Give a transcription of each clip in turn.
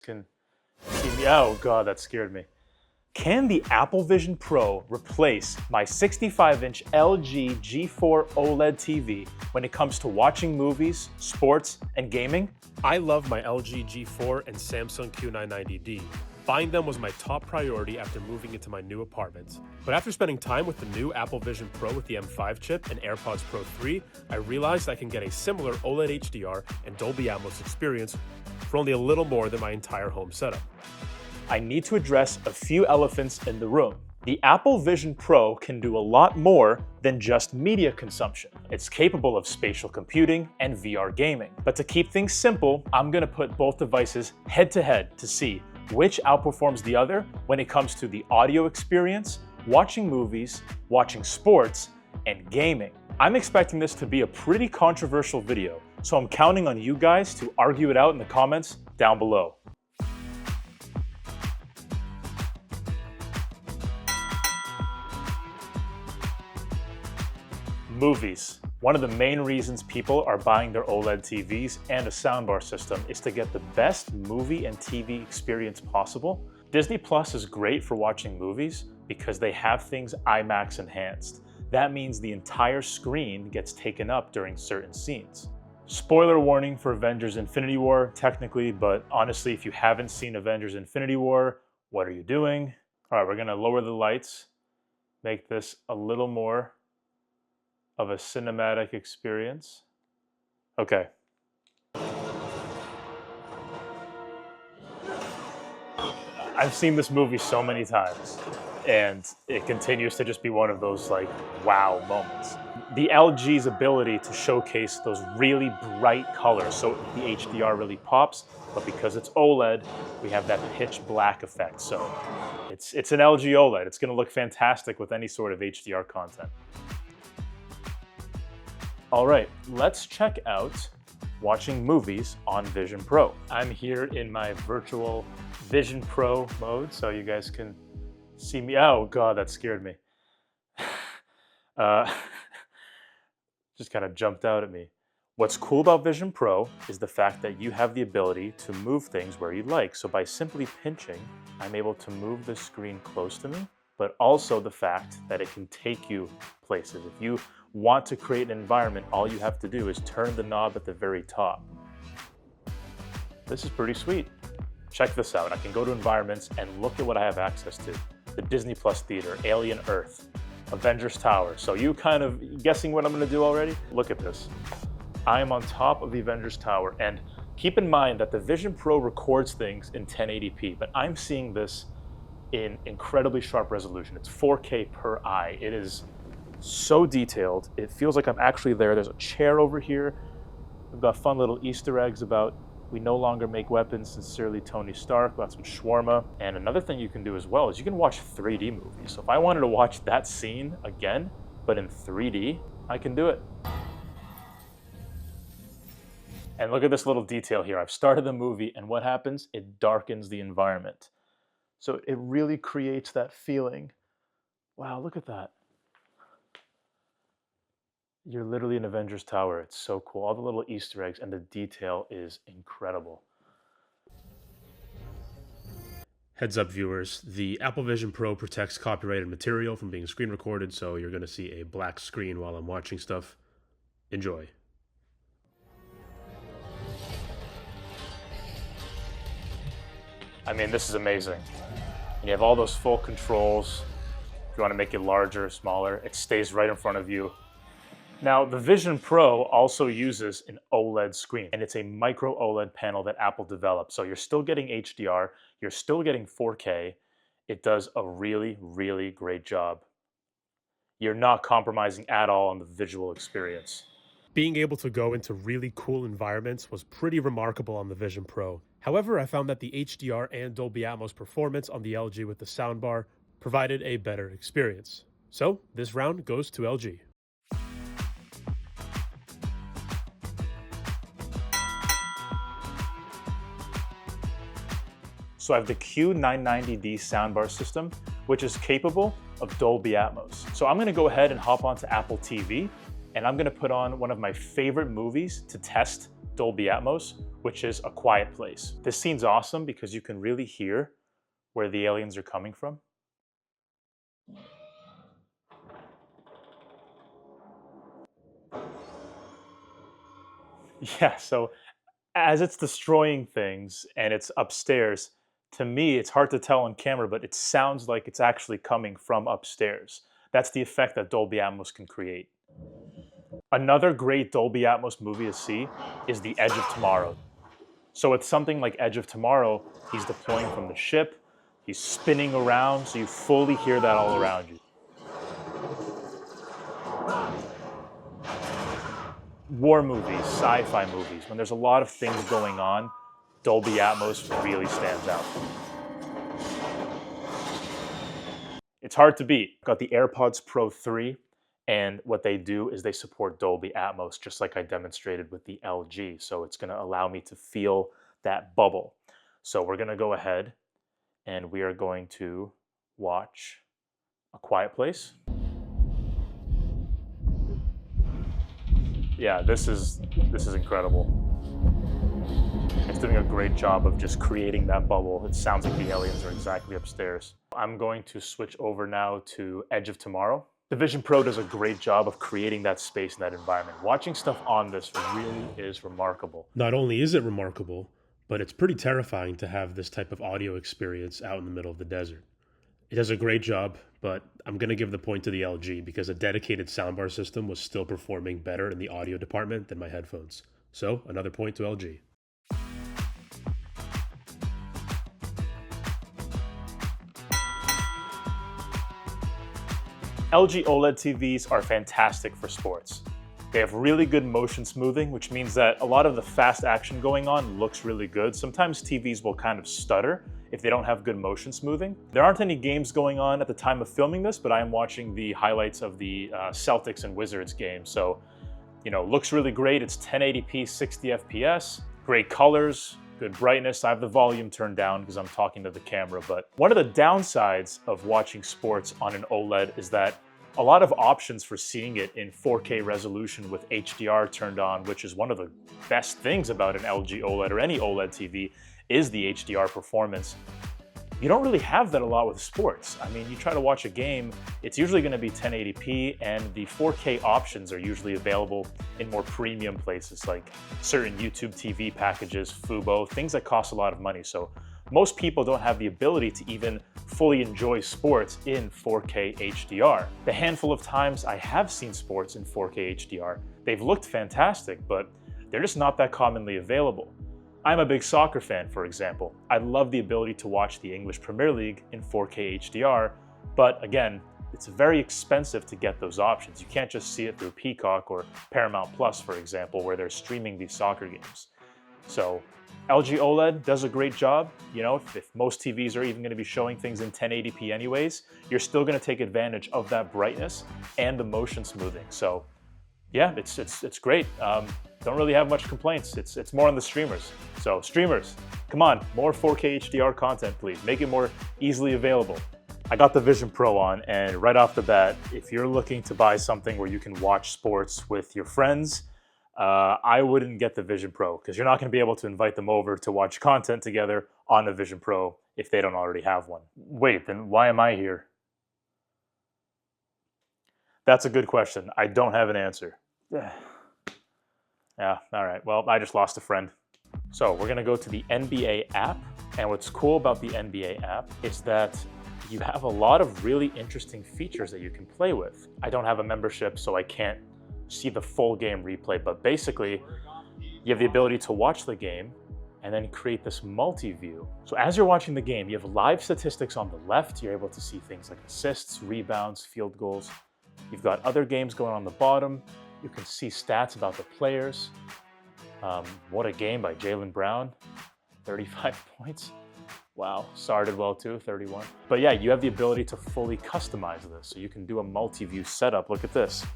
Can see me. Oh God, that scared me. Can the Apple Vision Pro replace my 65-inch LG G4 OLED TV when it comes to watching movies, sports, and gaming? I love my LG G4 and Samsung Q990D. Buying them was my top priority after moving into my new apartment. But after spending time with the new Apple Vision Pro with the M5 chip and AirPods Pro 3, I realized I can get a similar OLED HDR and Dolby Atmos experience for only a little more than my entire home setup. I need to address a few elephants in the room. The Apple Vision Pro can do a lot more than just media consumption. It's capable of spatial computing and VR gaming. But to keep things simple, I'm gonna put both devices head to head to see which outperforms the other when it comes to the audio experience, watching movies, watching sports, and gaming. I'm expecting this to be a pretty controversial video, so I'm counting on you guys to argue it out in the comments down below. Movies. One of the main reasons people are buying their OLED TVs and a soundbar system is to get the best movie and TV experience possible. Disney Plus is great for watching movies because they have things IMAX enhanced. That means the entire screen gets taken up during certain scenes. Spoiler warning for Avengers Infinity War, technically, but honestly, if you haven't seen Avengers Infinity War, what are you doing? All right, we're gonna lower the lights, make this a little more of a cinematic experience. Okay. I've seen this movie so many times, and it continues to just be one of those like wow moments. The LG's ability to showcase those really bright colors, so the HDR really pops, but because it's OLED, we have that pitch black effect. So it's an LG OLED. It's gonna look fantastic with any sort of HDR content. All right, let's check out watching movies on Vision Pro. I'm here in my virtual Vision Pro mode, so you guys can see me. Oh God, that scared me. Just kind of jumped out at me. What's cool about Vision Pro is the fact that you have the ability to move things where you like. So by simply pinching, I'm able to move the screen close to me, but also the fact that it can take you places. If you want to create an environment, all you have to do is turn the knob at the very top. This is pretty sweet. Check this out. I can go to environments and look at what I have access to. The Disney Plus Theater, Alien Earth, Avengers Tower. So you kind of guessing what I'm gonna do already? Look at this. I am on top of the Avengers Tower, and keep in mind that the Vision Pro records things in 1080p, but I'm seeing this in incredibly sharp resolution. It's 4K per eye. It is so detailed. It feels like I'm actually there. There's a chair over here. We've got fun little Easter eggs about we no longer make weapons, sincerely Tony Stark. Got some shawarma. And another thing you can do as well is you can watch 3D movies. So if I wanted to watch that scene again, but in 3D, I can do it. And look at this little detail here. I've started the movie, and what happens? It darkens the environment. So it really creates that feeling. Wow, look at that. You're literally in Avengers Tower. It's so cool. All the little Easter eggs, and the detail is incredible. Heads up viewers, the Apple Vision Pro protects copyrighted material from being screen recorded, so you're gonna see a black screen while I'm watching stuff. Enjoy. I mean, this is amazing. You have all those full controls. If you want to make it larger, smaller, it stays right in front of you. Now, the Vision Pro also uses an OLED screen, and it's a micro OLED panel that Apple developed. So you're still getting HDR, you're still getting 4K. It does a really, really great job. You're not compromising at all on the visual experience. Being able to go into really cool environments was pretty remarkable on the Vision Pro. However, I found that the HDR and Dolby Atmos performance on the LG with the soundbar provided a better experience. So this round goes to LG. So I have the Q990D soundbar system, which is capable of Dolby Atmos. So I'm gonna go ahead and hop onto Apple TV, and I'm gonna put on one of my favorite movies to test Dolby Atmos, which is A Quiet Place. This scene's awesome because you can really hear where the aliens are coming from. Yeah, so as it's destroying things and it's upstairs, to me, it's hard to tell on camera, but it sounds like it's actually coming from upstairs. That's the effect that Dolby Atmos can create. Another great Dolby Atmos movie to see is The Edge of Tomorrow. So with something like Edge of Tomorrow, he's deploying from the ship, he's spinning around, so you fully hear that all around you. War movies, sci-fi movies, when there's a lot of things going on, Dolby Atmos really stands out. It's hard to beat. I've got the AirPods Pro 3, and what they do is they support Dolby Atmos, just like I demonstrated with the LG. So it's gonna allow me to feel that bubble. So we're gonna go ahead and we are going to watch A Quiet Place. Yeah, this is incredible. It's doing a great job of just creating that bubble. It sounds like the aliens are exactly upstairs. I'm going to switch over now to Edge of Tomorrow. The Vision Pro does a great job of creating that space and that environment. Watching stuff on this really is remarkable. Not only is it remarkable, but it's pretty terrifying to have this type of audio experience out in the middle of the desert. It does a great job, but I'm going to give the point to the LG because a dedicated soundbar system was still performing better in the audio department than my headphones. So, another point to LG. LG OLED TVs are fantastic for sports. They have really good motion smoothing, which means that a lot of the fast action going on looks really good. Sometimes TVs will kind of stutter if they don't have good motion smoothing. There aren't any games going on at the time of filming this, but I am watching the highlights of the Celtics and Wizards game. So, looks really great. It's 1080p, 60 FPS, great colors, good brightness. I have the volume turned down because I'm talking to the camera, but one of the downsides of watching sports on an OLED is that a lot of options for seeing it in 4K resolution with HDR turned on, which is one of the best things about an LG OLED or any OLED TV, is the HDR performance. You don't really have that a lot with sports. I mean, you try to watch a game, it's usually going to be 1080p, and the 4K options are usually available in more premium places like certain YouTube TV packages, Fubo, things that cost a lot of money. So most people don't have the ability to even fully enjoy sports in 4K HDR. The handful of times I have seen sports in 4K HDR, they've looked fantastic, but they're just not that commonly available. I'm a big soccer fan, for example. I love the ability to watch the English Premier League in 4K HDR, but again, it's very expensive to get those options. You can't just see it through Peacock or Paramount Plus, for example, where they're streaming these soccer games. So LG OLED does a great job. If most TVs are even going to be showing things in 1080p anyways, you're still going to take advantage of that brightness and the motion smoothing. So yeah, it's great. Don't really have much complaints. It's more on the streamers. So streamers, come on, more 4K HDR content, please. Make it more easily available. I got the Vision Pro on, and right off the bat, if you're looking to buy something where you can watch sports with your friends, I wouldn't get the Vision Pro because you're not going to be able to invite them over to watch content together on a Vision Pro if they don't already have one. Wait, then why am I here? That's a good question. I don't have an answer. Yeah, all right. Well, I just lost a friend. So we're gonna go to the NBA app. And what's cool about the NBA app is that you have a lot of really interesting features that you can play with. I don't have a membership, so I can't see the full game replay, but basically you have the ability to watch the game and then create this multi-view. So as you're watching the game, you have live statistics on the left. You're able to see things like assists, rebounds, field goals. You've got other games going on the bottom. You can see stats about the players. What a game by Jaylen Brown, 35 points. Wow, started well too, 31. But yeah, you have the ability to fully customize this. So you can do a multi-view setup. Look at this.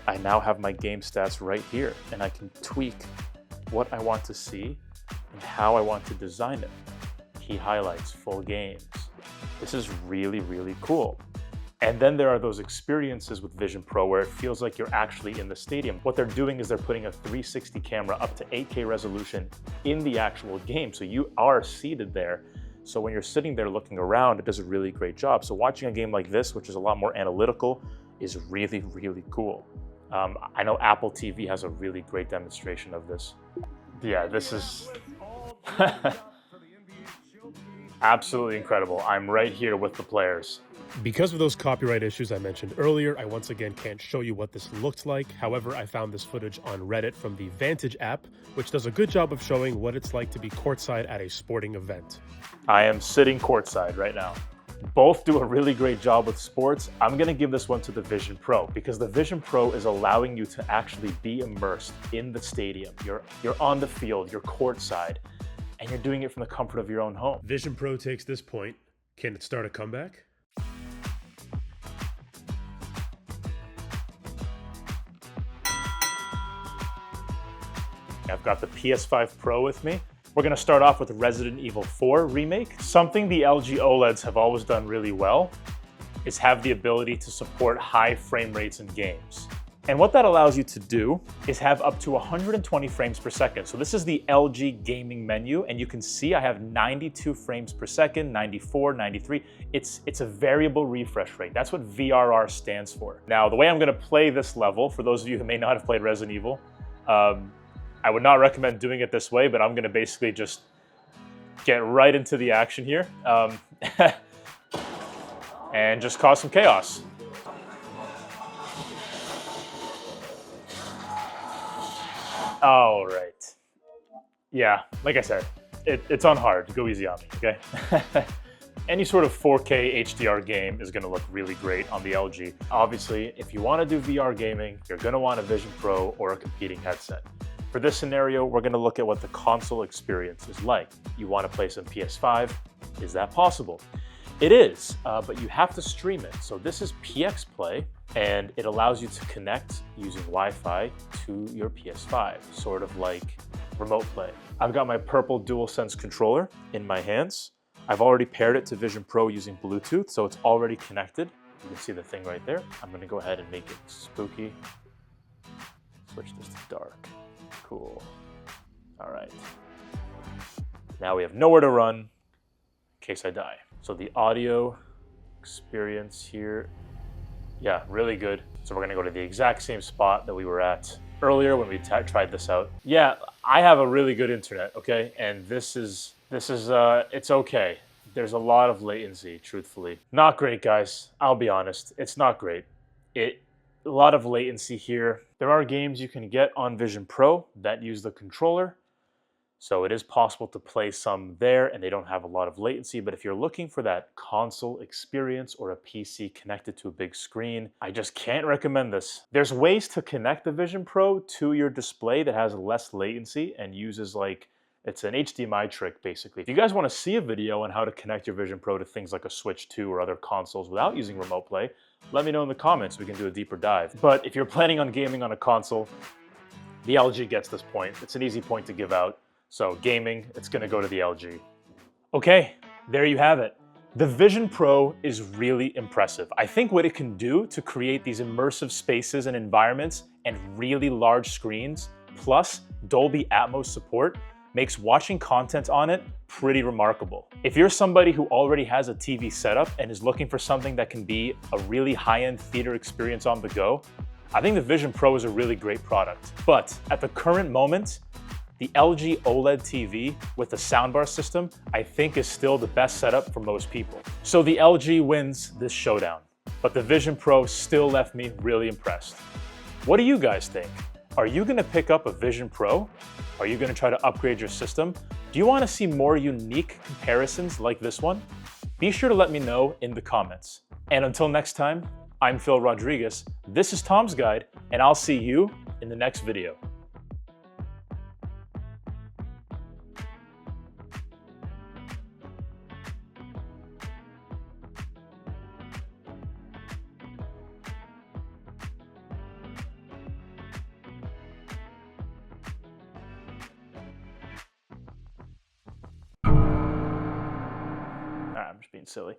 I now have my game stats right here, and I can tweak what I want to see and how I want to design it. Key highlights, full games. This is really, really cool. And then there are those experiences with Vision Pro where it feels like you're actually in the stadium. What they're doing is they're putting a 360 camera up to 8K resolution in the actual game. So you are seated there. So when you're sitting there looking around, it does a really great job. So watching a game like this, which is a lot more analytical, is really, really cool. I know Apple TV has a really great demonstration of this. Yeah, this is absolutely incredible. I'm right here with the players. Because of those copyright issues I mentioned earlier, I once again can't show you what this looked like. However, I found this footage on Reddit from the Vantage app, which does a good job of showing what it's like to be courtside at a sporting event. I am sitting courtside right now. Both do a really great job with sports. I'm gonna give this one to the Vision Pro because the Vision Pro is allowing you to actually be immersed in the stadium. You're on the field, you're courtside, and you're doing it from the comfort of your own home. Vision Pro takes this point. Can it start a comeback? I've got the PS5 Pro with me. We're gonna start off with Resident Evil 4 Remake. Something the LG OLEDs have always done really well is have the ability to support high frame rates in games. And what that allows you to do is have up to 120 frames per second. So this is the LG gaming menu, and you can see I have 92 frames per second, 94, 93. It's a variable refresh rate. That's what VRR stands for. Now, the way I'm gonna play this level, for those of you who may not have played Resident Evil, I would not recommend doing it this way, but I'm gonna basically just get right into the action here and just cause some chaos. All right. Yeah, like I said, it's on hard. Go easy on me, okay? Any sort of 4K HDR game is gonna look really great on the LG. Obviously, if you wanna do VR gaming, you're gonna want a Vision Pro or a competing headset. For this scenario, we're gonna look at what the console experience is like. You wanna play some PS5, is that possible? It is, but you have to stream it. So this is PX Play, and it allows you to connect using Wi-Fi to your PS5, sort of like remote play. I've got my purple DualSense controller in my hands. I've already paired it to Vision Pro using Bluetooth, so it's already connected. You can see the thing right there. I'm gonna go ahead and make it spooky. Switch this to dark. Cool. All right. Now we have nowhere to run in case I die. So the audio experience here, yeah, really good. So we're gonna go to the exact same spot that we were at earlier when we tried this out. Yeah, I have a really good internet, okay? And this is it's okay. There's a lot of latency, truthfully. Not great, guys. I'll be honest, it's not great. A lot of latency here. There are games you can get on Vision Pro that use the controller. So it is possible to play some there and they don't have a lot of latency. But if you're looking for that console experience or a PC connected to a big screen, I just can't recommend this. There's ways to connect the Vision Pro to your display that has less latency and uses it's an HDMI trick basically. If you guys want to see a video on how to connect your Vision Pro to things like a Switch 2 or other consoles without using remote play, let me know in the comments, we can do a deeper dive. But if you're planning on gaming on a console, the LG gets this point. It's an easy point to give out. So gaming, it's gonna go to the LG. Okay, there you have it. The Vision Pro is really impressive. I think what it can do to create these immersive spaces and environments and really large screens, plus Dolby Atmos support, makes watching content on it pretty remarkable. If you're somebody who already has a TV setup and is looking for something that can be a really high-end theater experience on the go, I think the Vision Pro is a really great product. But at the current moment, the LG OLED TV with the soundbar system, I think is still the best setup for most people. So the LG wins this showdown, but the Vision Pro still left me really impressed. What do you guys think? Are you gonna pick up a Vision Pro? Are you gonna try to upgrade your system? Do you wanna see more unique comparisons like this one? Be sure to let me know in the comments. And until next time, I'm Phil Rodriguez, this is Tom's Guide, and I'll see you in the next video. I'm just being silly.